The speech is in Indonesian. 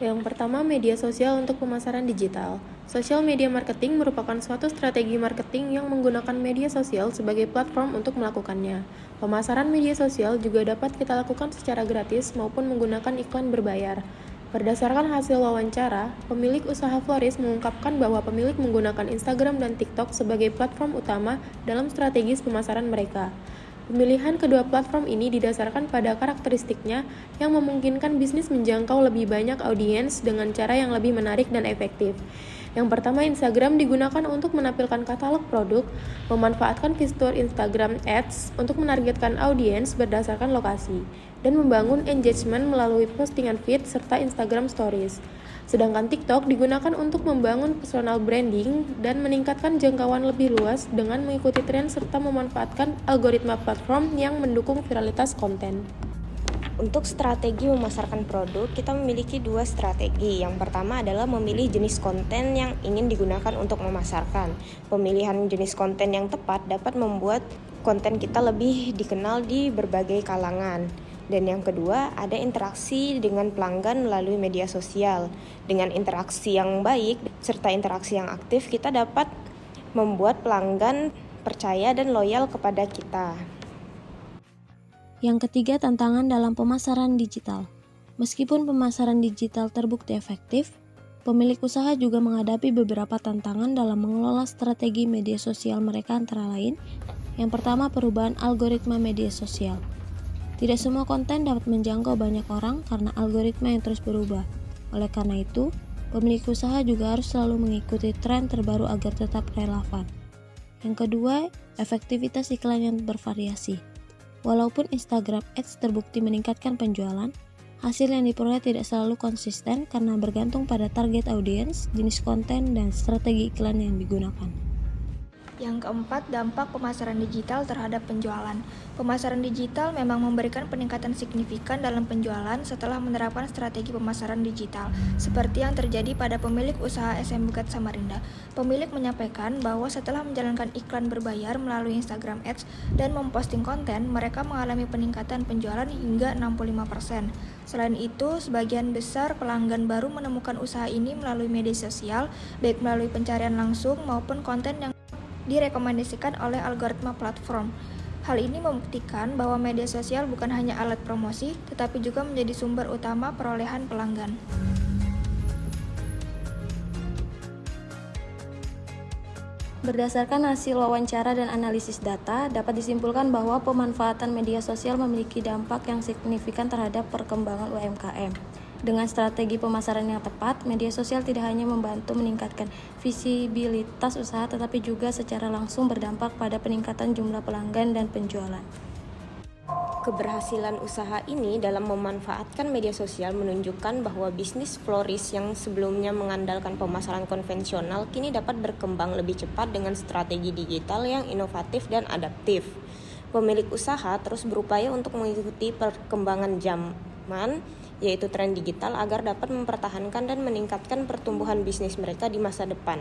Yang pertama, media sosial untuk pemasaran digital. Social media marketing merupakan suatu strategi marketing yang menggunakan media sosial sebagai platform untuk melakukannya. Pemasaran media sosial juga dapat kita lakukan secara gratis maupun menggunakan iklan berbayar. Berdasarkan hasil wawancara, pemilik usaha florist mengungkapkan bahwa pemilik menggunakan Instagram dan TikTok sebagai platform utama dalam strategis pemasaran mereka. Pemilihan kedua platform ini didasarkan pada karakteristiknya yang memungkinkan bisnis menjangkau lebih banyak audiens dengan cara yang lebih menarik dan efektif. Yang pertama, Instagram digunakan untuk menampilkan katalog produk, memanfaatkan fitur Instagram Ads untuk menargetkan audiens berdasarkan lokasi, dan membangun engagement melalui postingan feed serta Instagram Stories. Sedangkan TikTok digunakan untuk membangun personal branding dan meningkatkan jangkauan lebih luas dengan mengikuti tren serta memanfaatkan algoritma platform yang mendukung viralitas konten. Untuk strategi memasarkan produk, kita memiliki dua strategi. Yang pertama adalah memilih jenis konten yang ingin digunakan untuk memasarkan. Pemilihan jenis konten yang tepat dapat membuat konten kita lebih dikenal di berbagai kalangan. Dan yang kedua, ada interaksi dengan pelanggan melalui media sosial. Dengan interaksi yang baik serta interaksi yang aktif, kita dapat membuat pelanggan percaya dan loyal kepada kita. Yang ketiga, tantangan dalam pemasaran digital. Meskipun pemasaran digital terbukti efektif, pemilik usaha juga menghadapi beberapa tantangan dalam mengelola strategi media sosial mereka, antara lain, yang pertama, perubahan algoritma media sosial. Tidak semua konten dapat menjangkau banyak orang karena algoritma yang terus berubah. Oleh karena itu, pemilik usaha juga harus selalu mengikuti tren terbaru agar tetap relevan. Yang kedua, efektivitas iklan yang bervariasi. Walaupun Instagram Ads terbukti meningkatkan penjualan, hasil yang diperoleh tidak selalu konsisten karena bergantung pada target audiens, jenis konten, dan strategi iklan yang digunakan. Yang keempat, dampak pemasaran digital terhadap penjualan. Pemasaran digital memang memberikan peningkatan signifikan dalam penjualan setelah menerapkan strategi pemasaran digital, seperti yang terjadi pada pemilik usaha SM Buket Samarinda. Pemilik menyampaikan bahwa setelah menjalankan iklan berbayar melalui Instagram Ads dan memposting konten, mereka mengalami peningkatan penjualan hingga 65%. Selain itu, sebagian besar pelanggan baru menemukan usaha ini melalui media sosial, baik melalui pencarian langsung maupun konten yang direkomendasikan oleh algoritma platform. Hal ini membuktikan bahwa media sosial bukan hanya alat promosi, tetapi juga menjadi sumber utama perolehan pelanggan. Berdasarkan hasil wawancara dan analisis data, dapat disimpulkan bahwa pemanfaatan media sosial memiliki dampak yang signifikan terhadap perkembangan UMKM. Dengan strategi pemasaran yang tepat, media sosial tidak hanya membantu meningkatkan visibilitas usaha, tetapi juga secara langsung berdampak pada peningkatan jumlah pelanggan dan penjualan. Keberhasilan usaha ini dalam memanfaatkan media sosial menunjukkan bahwa bisnis florist yang sebelumnya mengandalkan pemasaran konvensional kini dapat berkembang lebih cepat dengan strategi digital yang inovatif dan adaptif. Pemilik usaha terus berupaya untuk mengikuti perkembangan zaman, yaitu tren digital, agar dapat mempertahankan dan meningkatkan pertumbuhan bisnis mereka di masa depan.